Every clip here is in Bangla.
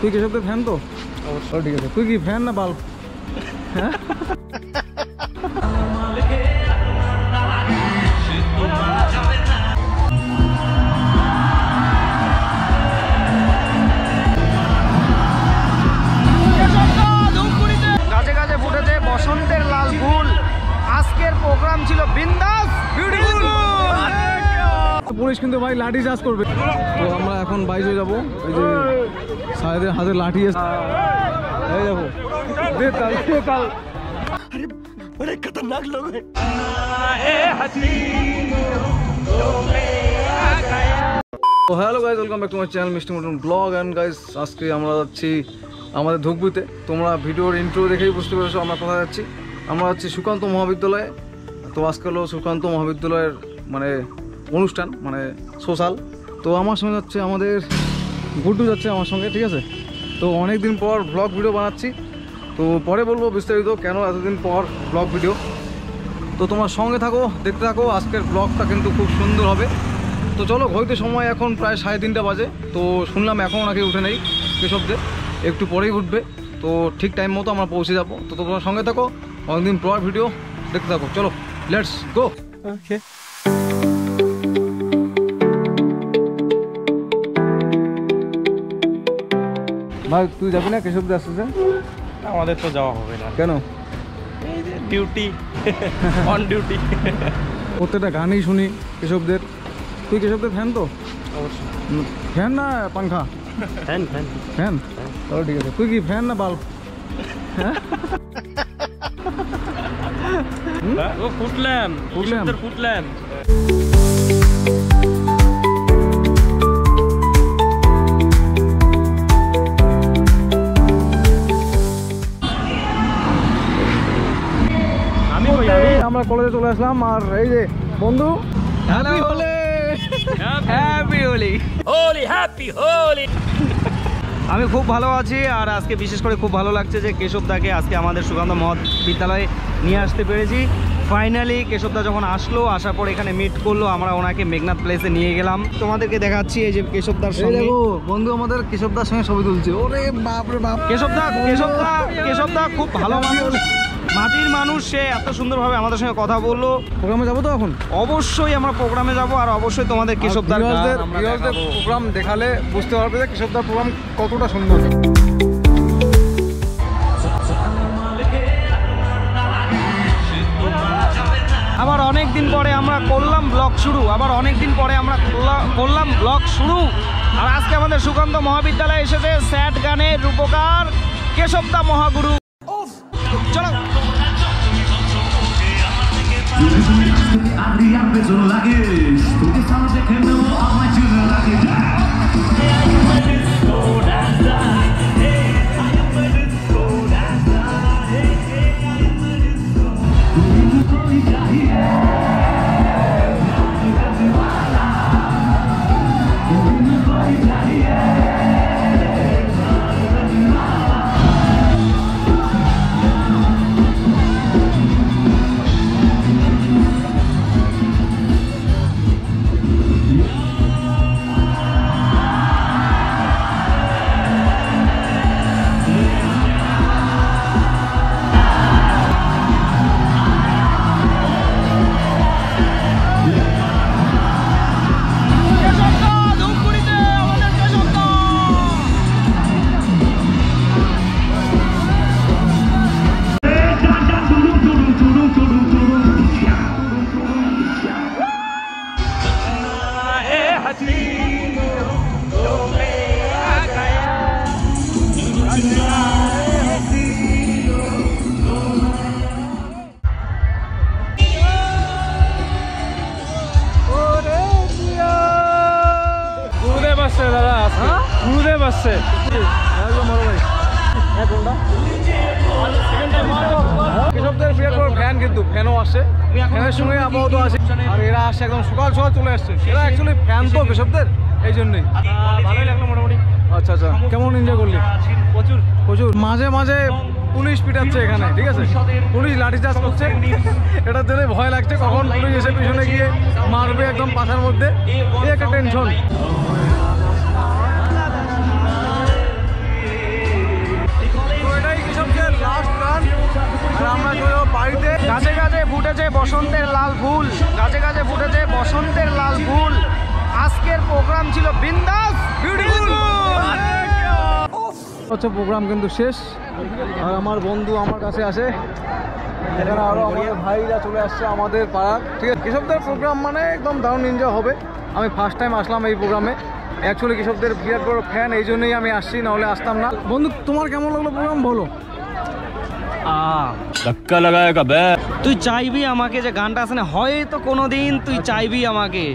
তুই কেশবদের ফ্যান তো? অবশ্যই। ঠিক আছে, তুই কি ফ্যান না বাল্ব? হ্যাঁ গাছে গাছে ফুটেছে বসন্তের লাল ফুল। আজকের প্রোগ্রাম ছিল বিন্দাস বিউটিফুল। পুলিশ কিন্তু ভাই লাঠি চার্জ করবে। তো আমরা এখন বাইরে যাবো। এই যে সাহেদের হাতে লাঠি আছে, এই দেখো কাল। আরে বড় খতরনাক লোক है। তো hello guys, welcome back to my channel মিষ্টি মটন ব্লগ। অ্যান্ড গাইজ আজকে আমরা যাচ্ছি আমাদের ধুকবুতে। তোমরা ভিডিওর ইন্ট্রো দেখেই বুঝতে পেরেছো আমরা কোথায় যাচ্ছি। আমরা যাচ্ছি সুকান্ত মহাবিদ্যালয়ে। তো আজকে হলো সুকান্ত মহাবিদ্যালয়ের মানে অনুষ্ঠান, মানে সোশ্যাল। তো আমার সঙ্গে যাচ্ছে আমাদের গুড্ডু, যাচ্ছে আমার সঙ্গে, ঠিক আছে। তো অনেক দিন পর ব্লগ ভিডিও বানাচ্ছি, তো পরে বলবো বিস্তারিত কেন এতদিন পর ব্লগ ভিডিও। তো তোমার সঙ্গে থাকো, দেখতে থাকো। আজকের ব্লগটা কিন্তু খুব সুন্দর হবে। তো চলো, হয়তো সময় এখন প্রায় 3:30 বাজে। তো শুনলাম এখন নাকি উঠে নেই কেশবদের, একটু পরেই উঠবে। তো ঠিক টাইম মতো আমরা পৌঁছে যাবো। তো তোমার সঙ্গে থাকো, অনেকদিন পর ভিডিও দেখতে থাকো। চলো, লেটস গো। ওকে ভাই, তুই যাবি না কেশবদের আসতেছে? আমাদের তো যাওয়া হবে না। কেন? এই যে ডিউটি, অন ডিউটি। প্রত্যেকটা গানই শুনি কেশবদের। তুই কেশবদের ফ্যান তো? অবশ্যই। ফ্যান না পাংখা? Fan fan fan. তাহলে ঠিক আছে, তুই কি ফ্যান না বাল্ব? হ্যাঁ ও ফুটলাম, ফুটলাম। ফুটলাম। আমরা কলেজে চলে আসলাম। আর এই যে বন্ধু, happy Holi, happy Holi, Holi happy Holi. আমি খুব ভালো আছি। আর আজকে বিশেষ করে খুব ভালো লাগছে যে কেশবদাকে আজকে আমাদের সুকান্ত মহাবিদ্যালয়ে নিয়ে আসতে পেরেছি। ফাইনালি কেশবদা যখন আসলো, আসার পর এখানে মিট করলো, আমরা ওনাকে মেঘনাথ প্লেসে নিয়ে গেলাম। তোমাদেরকে দেখাচ্ছি এই যে কেশবদার সঙ্গে। বন্ধু আমাদের কেশবদার সঙ্গে ছবি তুলছে। ওরে বাপ রে বাপ। কেশবদা খুব ভালো মানুষ, মাটির মানুষ। সে এত সুন্দরভাবে আমাদের সঙ্গে কথা বললো। প্রোগ্রামে যাবো তো এখন? অবশ্যই আমরা প্রোগ্রামে যাব। আর অবশ্যই তোমাদের কেশবদার প্রোগ্রাম দেখালে বুঝতে পারবে যে কেশবদার প্রোগ্রাম কতটা সুন্দর। আবার অনেক দিন পরে আমরা করলাম ব্লগ শুরু। আর আজকে আমাদের সুকান্ত মহাবিদ্যালয়ে এসেছে স্যাড গানের রূপকার কেশবদা মহাগুরু। চলো। গুরুদেব আসছে। কেশবদের ফ্যান, কিন্তু ফ্যানও আসছে, ফ্যানের সঙ্গে আবহাওয়া আসে। আর এরা আসছে একদম সকাল সকাল চলে আসছে। এরা অ্যাকচুয়ালি ফ্যান তো কেশবদের, এই জন্যই। ভালোই লাগলো মোটামুটি। আচ্ছা আচ্ছা, কেমন এনজয় করলি? প্রচুর প্রচুর। মাঝে মাঝে পুলিশ পিটাচ্ছে এখানে, ঠিক আছে, পুলিশ লাঠিচার্জ করছে। এটার জন্য ভয় লাগছে কখন পুলিশ এসে পিছনে গিয়ে মারবে একদম পাশার মধ্যে। এই একটা টেনশন। গাছে ফুটেছে বসন্তের লাল ফুল, গাছে গাছে ফুটেছে বসন্তের লাল ফুল। আজকের প্রোগ্রাম ছিল বিন্দাস বিউটিফুল। হচ্ছে প্রোগ্রাম কিন্তু শেষ, আর আমার বন্ধু আমার কাছে আসে, এখানে আরও আমাদের ভাইরা চলে আসছে আমাদের পাড়ার। ঠিক আছে, কৃষকদের প্রোগ্রাম মানে একদম দারুণ এনজয় হবে। আমি ফার্স্ট টাইম আসলাম এই প্রোগ্রামে, অ্যাকচুয়ালি কৃষকদের বিরাট বড় ফ্যান, এই জন্যই আমি আসছি, নাহলে আসতাম না। বন্ধু তোমার কেমন লাগলো প্রোগ্রাম বলো? ধাক্কা লাগায়েগা বে। তুই চাইবি আমাকে যে গানটা আছে না, হয়তো কোনোদিন তুই চাইবি আমাকে।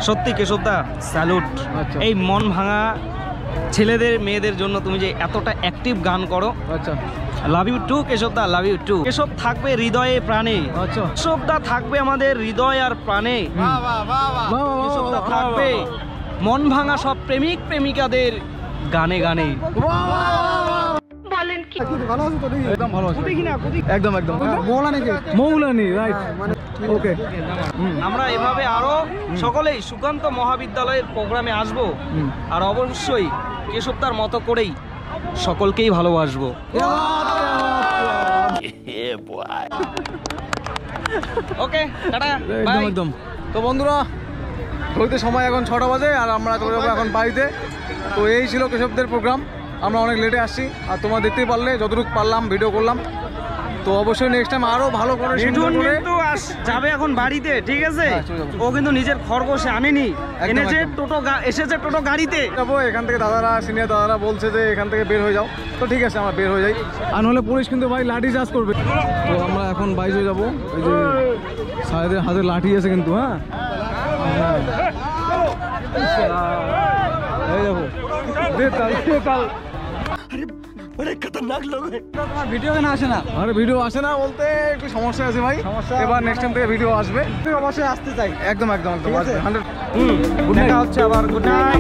সত্যি কেশবদা স্যালুট। আচ্ছা। এই মন ভাঙা ছেলেদের মেয়েদের জন্য তুমি যে এতটা অ্যাক্টিভ গান করো, আচ্ছা লাভ ইউ টু কেশবদা, লাভ ইউ টু। কেশব থাকবে হৃদয়ে প্রাণে, আচ্ছা কেশবদা থাকবে আমাদের হৃদয় আর প্রাণে। কেশবদা থাকবে মন ভাঙা সব প্রেমিক প্রেমিকাদের গানে গানে। একদম ভালো আছে, একদম একদম মৌলানি রাইট, ওকে। আমরা এভাবে আরো সকলেই সুকান্ত মহাবিদ্যালয়ের প্রোগ্রামে আসব, আর অবশ্যই কেশবদার মতো করেই সকলকেই ভালোবাসবো। ওকে টাটা একদম বাই। একদম। তো বন্ধুরা, ঘড়িতে সময় এখন 6টা বাজে, আর আমরা চলে যাবো এখন বাড়িতে। তো এই ছিল কেশবদের প্রোগ্রাম, আমরা অনেক লেটে আসছি, আর তোমরা দেখতেই পারলে যতটুকু পারলাম ভিডিও করলাম। তো অবশ্যই নেক্সট টাইম আরো ভালো করে সুন্দর করে কিন্তু যাবে এখন বাড়িতে, ঠিক আছে? হ্যাঁ, চলে যাবো। ও কিন্তু নিজের খরগোশে আনেনি, এনেছে একদম। টোটো এসেছে টোটো গাড়িতে। যাবো এখান থেকে, দাদারা সিনিয়র দাদারা বলছে যে এখান থেকে বের হয়ে যাও, তো ঠিক আছে আমরা বের হয়ে যাই, আর নাহলে পুলিশ কিন্তু ভাই লাঠি চার্জ করবে। তো আমরা এখন বাইশ হয়ে যাবো, এই যে সাহেদের হাতে লাঠি আছে কিন্তু, হ্যাঁ এই দেখো ভিডিও কেন আসে না? আরে ভিডিও আসে না বলতে একটু সমস্যা আছে ভাই, এবার নেক্সট টাইম থেকে ভিডিও আসবে, অবশ্যই আসতে চাই। একদম একদম একদম, 100। দেখা হচ্ছে আবার। Good night.